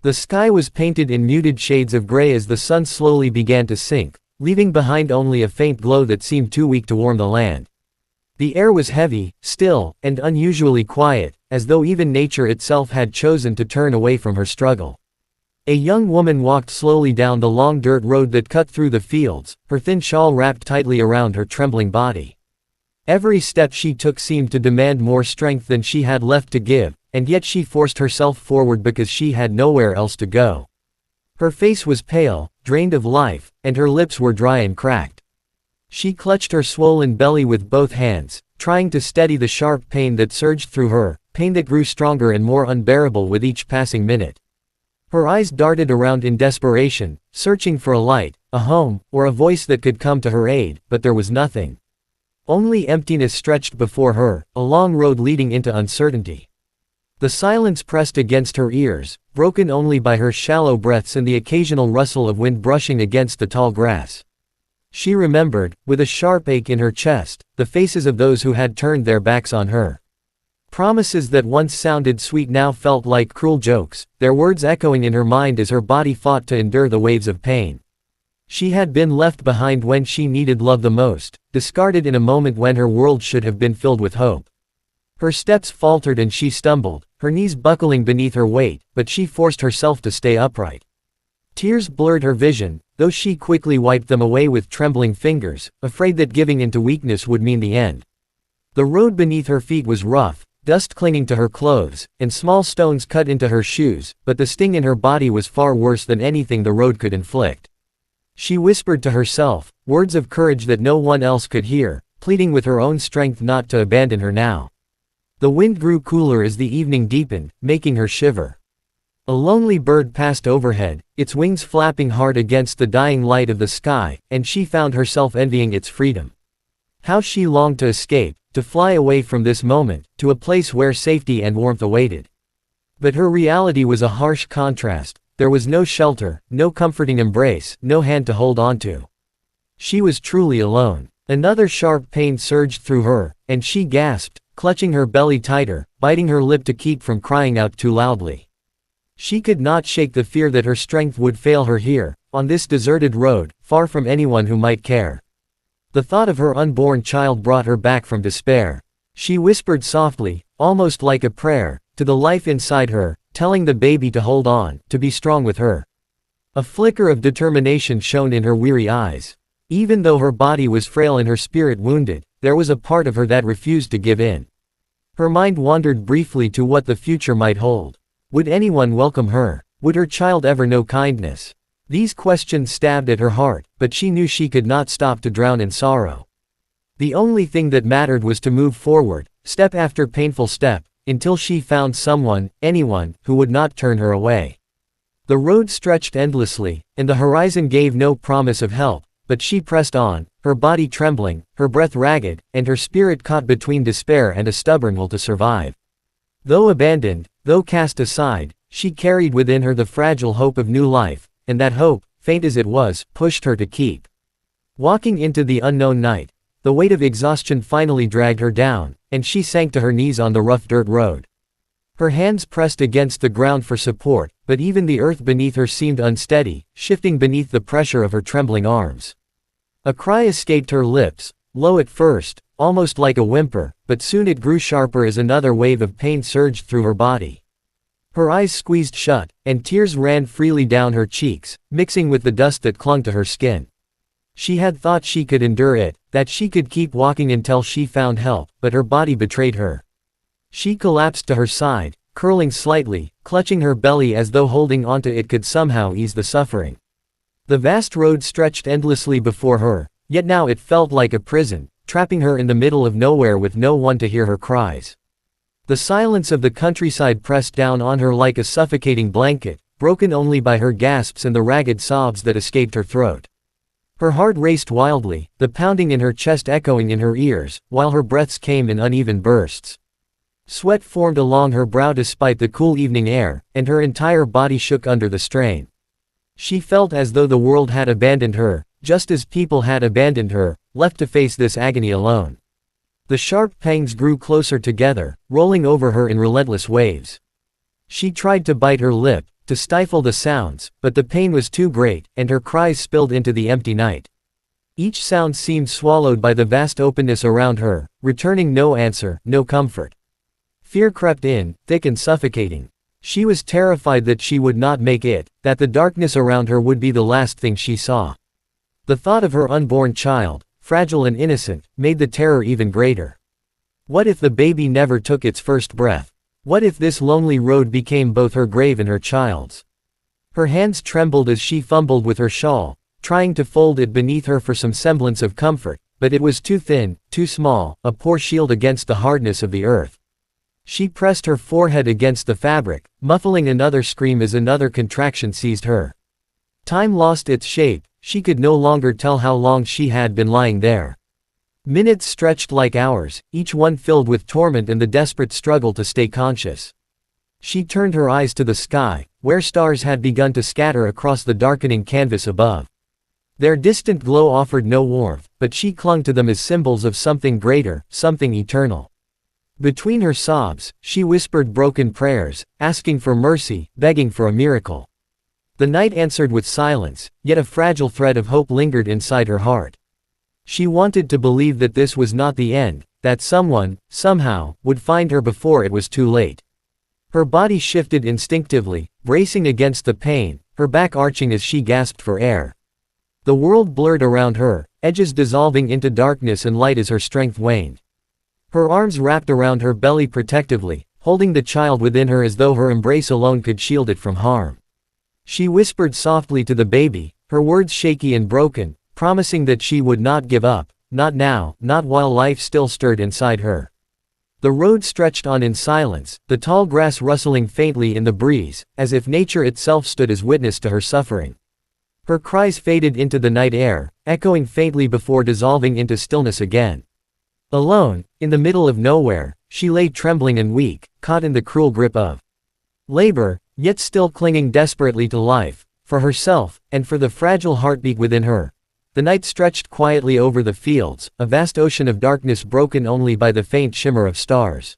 The sky was painted in muted shades of gray as the sun slowly began to sink, leaving behind only a faint glow that seemed too weak to warm the land. The air was heavy, still, and unusually quiet, as though even nature itself had chosen to turn away from her struggle. A young woman walked slowly down the long dirt road that cut through the fields, her thin shawl wrapped tightly around her trembling body. Every step she took seemed to demand more strength than she had left to give, and yet she forced herself forward because she had nowhere else to go. Her face was pale, drained of life, and her lips were dry and cracked. She clutched her swollen belly with both hands, trying to steady the sharp pain that surged through her, pain that grew stronger and more unbearable with each passing minute. Her eyes darted around in desperation, searching for a light, a home, or a voice that could come to her aid, but there was nothing. Only emptiness stretched before her, a long road leading into uncertainty. The silence pressed against her ears, broken only by her shallow breaths and the occasional rustle of wind brushing against the tall grass. She remembered, with a sharp ache in her chest, the faces of those who had turned their backs on her. Promises that once sounded sweet now felt like cruel jokes, their words echoing in her mind as her body fought to endure the waves of pain. She had been left behind when she needed love the most, discarded in a moment when her world should have been filled with hope. Her steps faltered and she stumbled, her knees buckling beneath her weight, but she forced herself to stay upright. Tears blurred her vision, though she quickly wiped them away with trembling fingers, afraid that giving in to weakness would mean the end. The road beneath her feet was rough, dust clinging to her clothes, and small stones cut into her shoes, but the sting in her body was far worse than anything the road could inflict. She whispered to herself, words of courage that no one else could hear, pleading with her own strength not to abandon her now. The wind grew cooler as the evening deepened, making her shiver. A lonely bird passed overhead, its wings flapping hard against the dying light of the sky, and she found herself envying its freedom. How she longed to escape, to fly away from this moment, to a place where safety and warmth awaited. But her reality was a harsh contrast. There was no shelter, no comforting embrace, no hand to hold on to. She was truly alone. Another sharp pain surged through her, and she gasped, clutching her belly tighter, biting her lip to keep from crying out too loudly. She could not shake the fear that her strength would fail her here, on this deserted road, far from anyone who might care. The thought of her unborn child brought her back from despair. She whispered softly, almost like a prayer, to the life inside her, telling the baby to hold on, to be strong with her. A flicker of determination shone in her weary eyes. Even though her body was frail and her spirit wounded, there was a part of her that refused to give in. Her mind wandered briefly to what the future might hold. Would anyone welcome her? Would her child ever know kindness? These questions stabbed at her heart, but she knew she could not stop to drown in sorrow. The only thing that mattered was to move forward, step after painful step, until she found someone, anyone, who would not turn her away. The road stretched endlessly, and the horizon gave no promise of help, but she pressed on, her body trembling, her breath ragged, and her spirit caught between despair and a stubborn will to survive. Though abandoned, though cast aside, she carried within her the fragile hope of new life, and that hope, faint as it was, pushed her to keep walking into the unknown night. The weight of exhaustion finally dragged her down, and she sank to her knees on the rough dirt road. Her hands pressed against the ground for support, but even the earth beneath her seemed unsteady, shifting beneath the pressure of her trembling arms. A cry escaped her lips, low at first, almost like a whimper, but soon it grew sharper as another wave of pain surged through her body. Her eyes squeezed shut, and tears ran freely down her cheeks, mixing with the dust that clung to her skin. She had thought she could endure it, that she could keep walking until she found help, but her body betrayed her. She collapsed to her side, curling slightly, clutching her belly as though holding onto it could somehow ease the suffering. The vast road stretched endlessly before her, yet now it felt like a prison, trapping her in the middle of nowhere with no one to hear her cries. The silence of the countryside pressed down on her like a suffocating blanket, broken only by her gasps and the ragged sobs that escaped her throat. Her heart raced wildly, the pounding in her chest echoing in her ears, while her breaths came in uneven bursts. Sweat formed along her brow despite the cool evening air, and her entire body shook under the strain. She felt as though the world had abandoned her, just as people had abandoned her, left to face this agony alone. The sharp pangs grew closer together, rolling over her in relentless waves. She tried to bite her lip, to stifle the sounds, but the pain was too great, and her cries spilled into the empty night. Each sound seemed swallowed by the vast openness around her, returning no answer, no comfort. Fear crept in, thick and suffocating. She was terrified that she would not make it, that the darkness around her would be the last thing she saw. The thought of her unborn child, fragile and innocent, made the terror even greater. What if the baby never took its first breath? What if this lonely road became both her grave and her child's? Her hands trembled as she fumbled with her shawl, trying to fold it beneath her for some semblance of comfort, but it was too thin, too small, a poor shield against the hardness of the earth. She pressed her forehead against the fabric, muffling another scream as another contraction seized her. Time lost its shape, she could no longer tell how long she had been lying there. Minutes stretched like hours, each one filled with torment and the desperate struggle to stay conscious. She turned her eyes to the sky, where stars had begun to scatter across the darkening canvas above. Their distant glow offered no warmth, but she clung to them as symbols of something greater, something eternal. Between her sobs, she whispered broken prayers, asking for mercy, begging for a miracle. The night answered with silence, yet a fragile thread of hope lingered inside her heart. She wanted to believe that this was not the end, that someone, somehow, would find her before it was too late. Her body shifted instinctively, bracing against the pain, her back arching as she gasped for air. The world blurred around her, edges dissolving into darkness and light as her strength waned. Her arms wrapped around her belly protectively, holding the child within her as though her embrace alone could shield it from harm. She whispered softly to the baby, her words shaky and broken, promising that she would not give up, not now, not while life still stirred inside her. The road stretched on in silence, the tall grass rustling faintly in the breeze, as if nature itself stood as witness to her suffering. Her cries faded into the night air, echoing faintly before dissolving into stillness again. Alone, in the middle of nowhere, she lay trembling and weak, caught in the cruel grip of labor, yet still clinging desperately to life, for herself, and for the fragile heartbeat within her. The night stretched quietly over the fields, a vast ocean of darkness broken only by the faint shimmer of stars.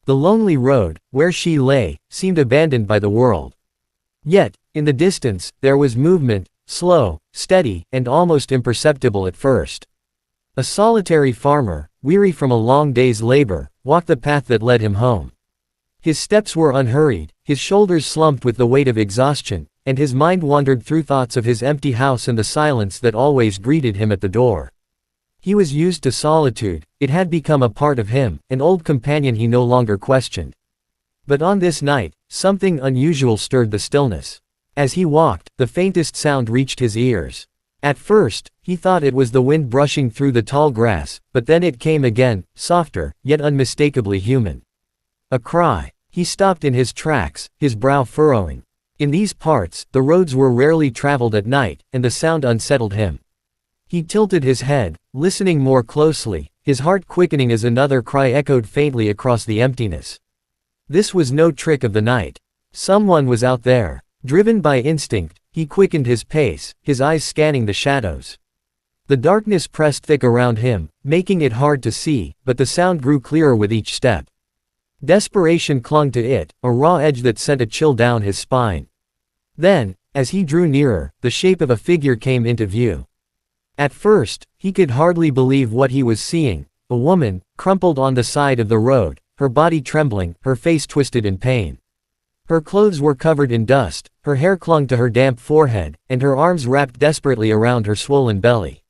The lonely road, where she lay, seemed abandoned by the world. Yet, in the distance, there was movement, slow, steady, and almost imperceptible at first. A solitary farmer, weary from a long day's labor, walked the path that led him home. His steps were unhurried, his shoulders slumped with the weight of exhaustion, and his mind wandered through thoughts of his empty house and the silence that always greeted him at the door. He was used to solitude, it had become a part of him, an old companion he no longer questioned. But on this night, something unusual stirred the stillness. As he walked, the faintest sound reached his ears. At first, he thought it was the wind brushing through the tall grass, but then it came again, softer, yet unmistakably human. A cry. He stopped in his tracks, his brow furrowing. In these parts, the roads were rarely traveled at night, and the sound unsettled him. He tilted his head, listening more closely, his heart quickening as another cry echoed faintly across the emptiness. This was no trick of the night. Someone was out there. Driven by instinct, he quickened his pace, his eyes scanning the shadows. The darkness pressed thick around him, making it hard to see, but the sound grew clearer with each step. Desperation clung to it, a raw edge that sent a chill down his spine. Then, as he drew nearer, the shape of a figure came into view. At first, he could hardly believe what he was seeing, a woman, crumpled on the side of the road, her body trembling, her face twisted in pain. Her clothes were covered in dust, her hair clung to her damp forehead, and her arms wrapped desperately around her swollen belly.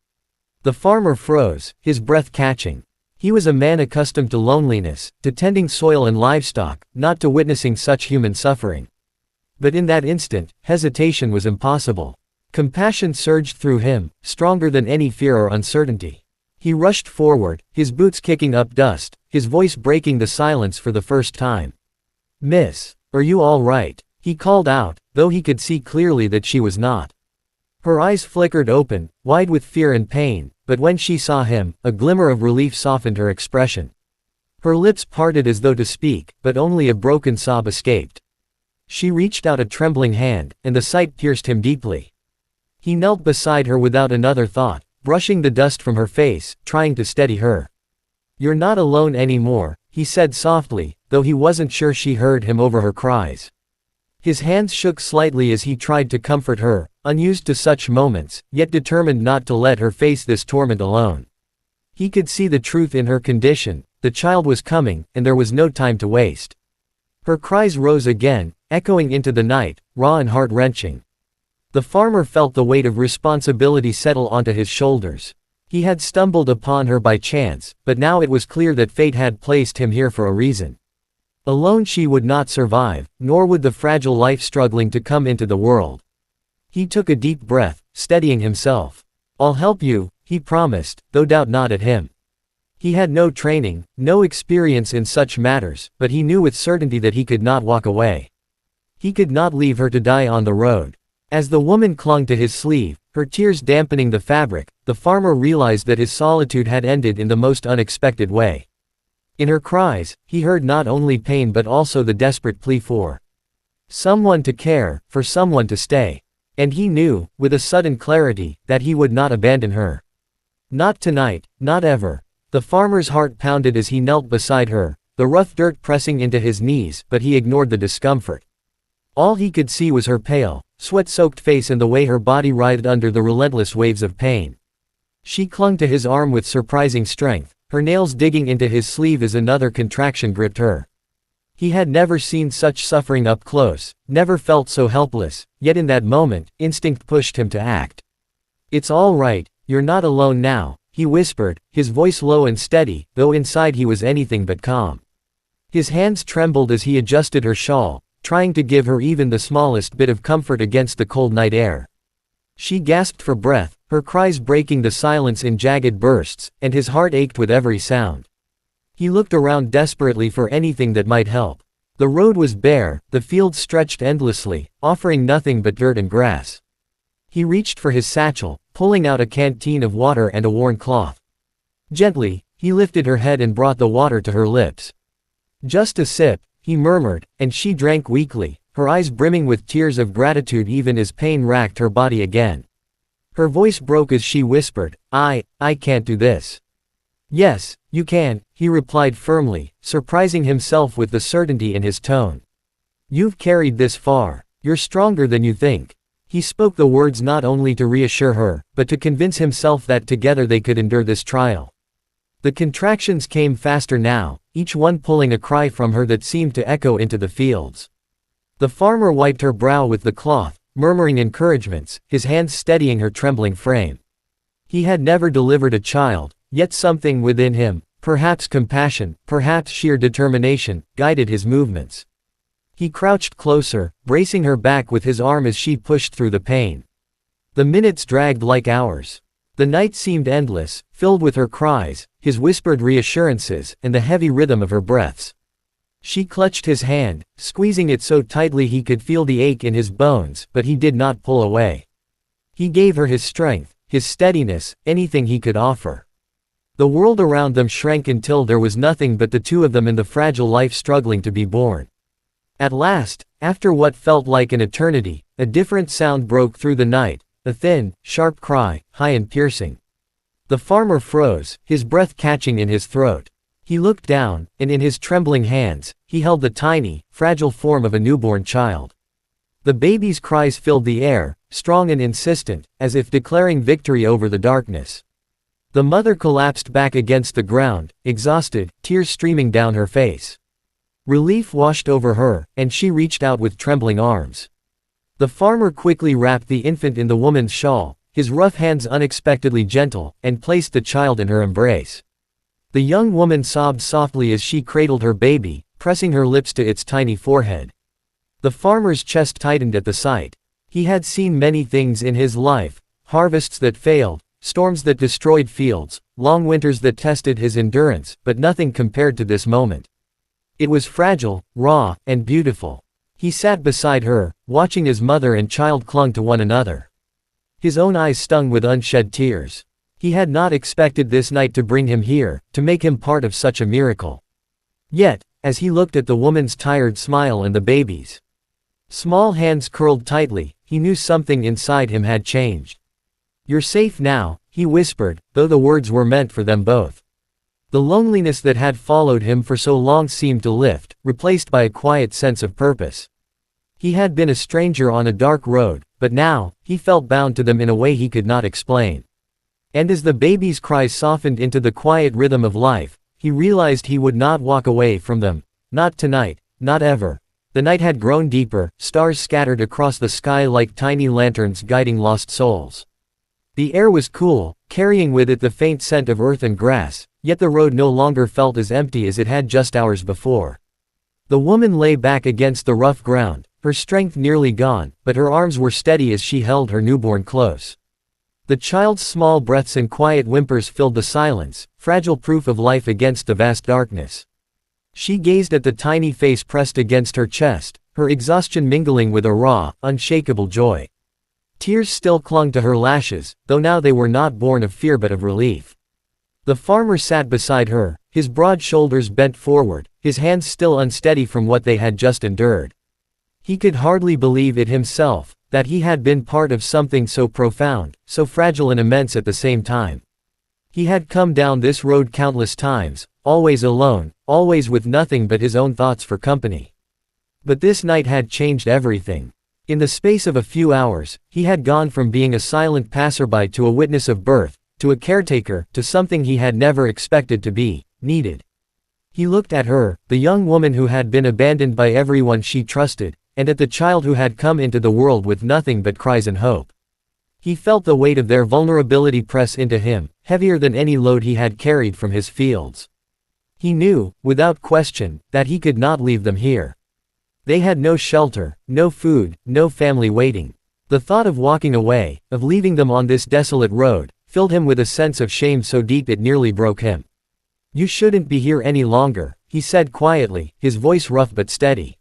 The farmer froze, his breath catching. He was a man accustomed to loneliness, to tending soil and livestock, not to witnessing such human suffering. But in that instant, hesitation was impossible. Compassion surged through him, stronger than any fear or uncertainty. He rushed forward, his boots kicking up dust, his voice breaking the silence for the first time. "Miss, are you all right?" he called out, though he could see clearly that she was not. Her eyes flickered open, wide with fear and pain, but when she saw him, a glimmer of relief softened her expression. Her lips parted as though to speak, but only a broken sob escaped. She reached out a trembling hand, and the sight pierced him deeply. He knelt beside her without another thought, brushing the dust from her face, trying to steady her. "You're not alone anymore," he said softly, though he wasn't sure she heard him over her cries. His hands shook slightly as he tried to comfort her, unused to such moments, yet determined not to let her face this torment alone. He could see the truth in her condition, the child was coming, and there was no time to waste. Her cries rose again, echoing into the night, raw and heart-wrenching. The farmer felt the weight of responsibility settle onto his shoulders. He had stumbled upon her by chance, but now it was clear that fate had placed him here for a reason. Alone she would not survive, nor would the fragile life struggling to come into the world. He took a deep breath, steadying himself. "I'll help you," he promised, though doubt not at him. He had no training, no experience in such matters, but he knew with certainty that he could not walk away. He could not leave her to die on the road. As the woman clung to his sleeve, her tears dampening the fabric, the farmer realized that his solitude had ended in the most unexpected way. In her cries, he heard not only pain but also the desperate plea for someone to care, for someone to stay. And he knew, with a sudden clarity, that he would not abandon her. Not tonight, not ever. The farmer's heart pounded as he knelt beside her, the rough dirt pressing into his knees, but he ignored the discomfort. All he could see was her pale, sweat-soaked face and the way her body writhed under the relentless waves of pain. She clung to his arm with surprising strength, her nails digging into his sleeve as another contraction gripped her. He had never seen such suffering up close, never felt so helpless, yet in that moment, instinct pushed him to act. "It's all right, you're not alone now," he whispered, his voice low and steady, though inside he was anything but calm. His hands trembled as he adjusted her shawl, trying to give her even the smallest bit of comfort against the cold night air. She gasped for breath, her cries breaking the silence in jagged bursts, and his heart ached with every sound. He looked around desperately for anything that might help. The road was bare, the fields stretched endlessly, offering nothing but dirt and grass. He reached for his satchel, pulling out a canteen of water and a worn cloth. Gently, he lifted her head and brought the water to her lips. "Just a sip," he murmured, and she drank weakly, her eyes brimming with tears of gratitude even as pain racked her body again. Her voice broke as she whispered, I can't do this." "Yes, you can," he replied firmly, surprising himself with the certainty in his tone. "You've carried this far. You're stronger than you think." He spoke the words not only to reassure her, but to convince himself that together they could endure this trial. The contractions came faster now, each one pulling a cry from her that seemed to echo into the fields. The farmer wiped her brow with the cloth, murmuring encouragements, his hands steadying her trembling frame. He had never delivered a child, yet something within him, perhaps compassion, perhaps sheer determination, guided his movements. He crouched closer, bracing her back with his arm as she pushed through the pain. The minutes dragged like hours. The night seemed endless, filled with her cries, his whispered reassurances, and the heavy rhythm of her breaths. She clutched his hand, squeezing it so tightly he could feel the ache in his bones, but he did not pull away. He gave her his strength, his steadiness, anything he could offer. The world around them shrank until there was nothing but the two of them and the fragile life struggling to be born. At last, after what felt like an eternity, a different sound broke through the night, a thin, sharp cry, high and piercing. The farmer froze, his breath catching in his throat. He looked down, and in his trembling hands, he held the tiny, fragile form of a newborn child. The baby's cries filled the air, strong and insistent, as if declaring victory over the darkness. The mother collapsed back against the ground, exhausted, tears streaming down her face. Relief washed over her, and she reached out with trembling arms. The farmer quickly wrapped the infant in the woman's shawl, his rough hands unexpectedly gentle, and placed the child in her embrace. The young woman sobbed softly as she cradled her baby, pressing her lips to its tiny forehead. The farmer's chest tightened at the sight. He had seen many things in his life, harvests that failed, storms that destroyed fields, long winters that tested his endurance, but nothing compared to this moment. It was fragile, raw, and beautiful. He sat beside her, watching as mother and child clung to one another. His own eyes stung with unshed tears. He had not expected this night to bring him here, to make him part of such a miracle. Yet, as he looked at the woman's tired smile and the baby's small hands curled tightly, he knew something inside him had changed. "You're safe now," he whispered, though the words were meant for them both. The loneliness that had followed him for so long seemed to lift, replaced by a quiet sense of purpose. He had been a stranger on a dark road, but now, he felt bound to them in a way he could not explain. And as the baby's cries softened into the quiet rhythm of life, he realized he would not walk away from them. Not tonight, not ever. The night had grown deeper, stars scattered across the sky like tiny lanterns guiding lost souls. The air was cool, carrying with it the faint scent of earth and grass, yet the road no longer felt as empty as it had just hours before. The woman lay back against the rough ground, her strength nearly gone, but her arms were steady as she held her newborn close. The child's small breaths and quiet whimpers filled the silence, fragile proof of life against the vast darkness. She gazed at the tiny face pressed against her chest, her exhaustion mingling with a raw, unshakable joy. Tears still clung to her lashes, though now they were not born of fear but of relief. The farmer sat beside her, his broad shoulders bent forward, his hands still unsteady from what they had just endured. He could hardly believe it himself, that he had been part of something so profound, so fragile and immense at the same time. He had come down this road countless times, always alone, always with nothing but his own thoughts for company. But this night had changed everything. In the space of a few hours, he had gone from being a silent passerby to a witness of birth, to a caretaker, to something he had never expected to be, needed. He looked at her, the young woman who had been abandoned by everyone she trusted, and at the child who had come into the world with nothing but cries and hope. He felt the weight of their vulnerability press into him, heavier than any load he had carried from his fields. He knew, without question, that he could not leave them here. They had no shelter, no food, no family waiting. The thought of walking away, of leaving them on this desolate road, filled him with a sense of shame so deep it nearly broke him. "You shouldn't be here any longer," he said quietly, his voice rough but steady.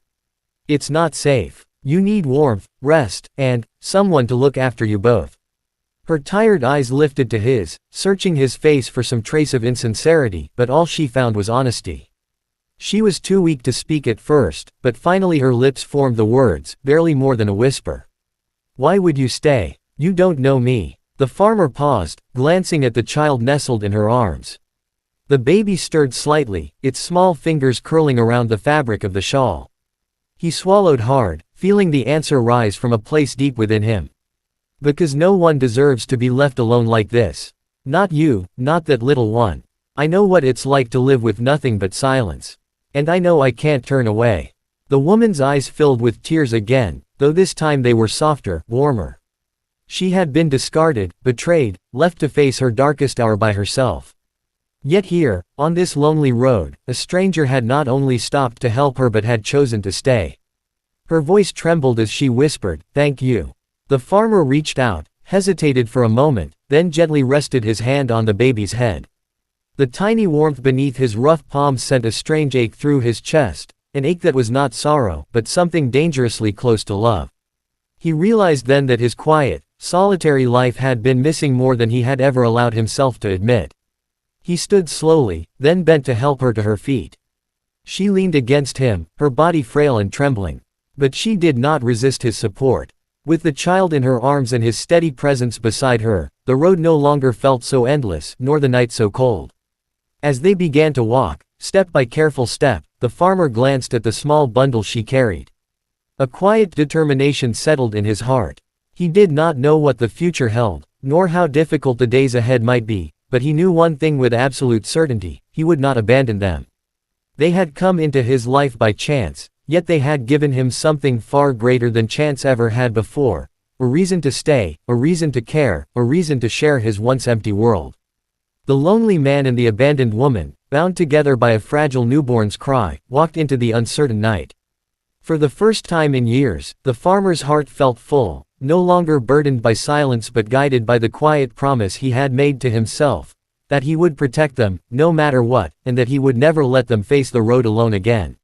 "It's not safe. You need warmth, rest, and someone to look after you both." Her tired eyes lifted to his, searching his face for some trace of insincerity, but all she found was honesty. She was too weak to speak at first, but finally her lips formed the words, barely more than a whisper. "Why would you stay? You don't know me." The farmer paused, glancing at the child nestled in her arms. The baby stirred slightly, its small fingers curling around the fabric of the shawl. He swallowed hard, feeling the answer rise from a place deep within him. "Because no one deserves to be left alone like this. Not you, not that little one. I know what it's like to live with nothing but silence. And I know I can't turn away." The woman's eyes filled with tears again, though this time they were softer, warmer. She had been discarded, betrayed, left to face her darkest hour by herself. Yet here, on this lonely road, a stranger had not only stopped to help her but had chosen to stay. Her voice trembled as she whispered, "Thank you." The farmer reached out, hesitated for a moment, then gently rested his hand on the baby's head. The tiny warmth beneath his rough palms sent a strange ache through his chest, an ache that was not sorrow, but something dangerously close to love. He realized then that his quiet, solitary life had been missing more than he had ever allowed himself to admit. He stood slowly, then bent to help her to her feet. She leaned against him, her body frail and trembling. But she did not resist his support. With the child in her arms and his steady presence beside her, the road no longer felt so endless, nor the night so cold. As they began to walk, step by careful step, the farmer glanced at the small bundle she carried. A quiet determination settled in his heart. He did not know what the future held, nor how difficult the days ahead might be, but he knew one thing with absolute certainty: he would not abandon them. They had come into his life by chance, yet they had given him something far greater than chance ever had before: a reason to stay, a reason to care, a reason to share his once empty world. The lonely man and the abandoned woman, bound together by a fragile newborn's cry, walked into the uncertain night. For the first time in years, the farmer's heart felt full, no longer burdened by silence but guided by the quiet promise he had made to himself, that he would protect them, no matter what, and that he would never let them face the road alone again.